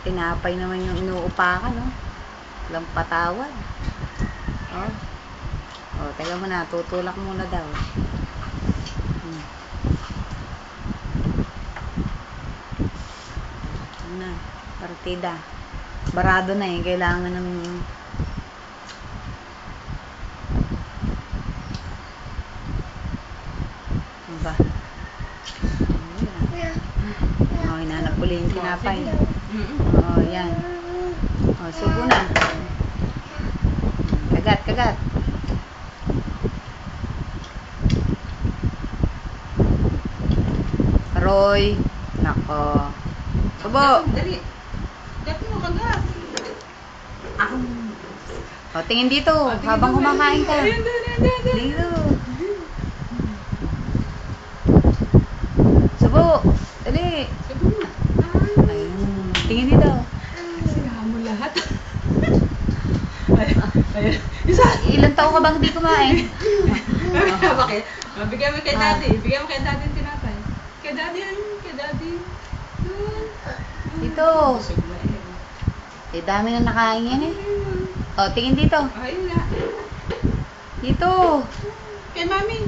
Tinapay naman yung inuupakan, no? Walang patawad. Oh. Oh, teka muna, tutulak muna daw. Na, partida. Barado na eh, kailangan ng ba? Oh, hinanap uli yung tinapay. Oh, yan. Oh, subo na. Kagat, kagat. Roy. Nako. Subo. Dali. Dali mo kagat. O, tingin dito. Habang kumakain ka. Dito. Subo. Dali. Subo na. Ayun. Tingin dito. Sinahan mo lahat. Ayun. Isa. Ilang taon ka bang hindi kumain? Bakit? Bigyan mo kay daddy. Bigyan mo kay daddy yung tinapay. Kay daddy yan. Kay daddy. Yun. Dito. Busog na eh. Eh, dami na nakain yan eh. O, tingin dito. Ayun nga. Dito. Kay mami.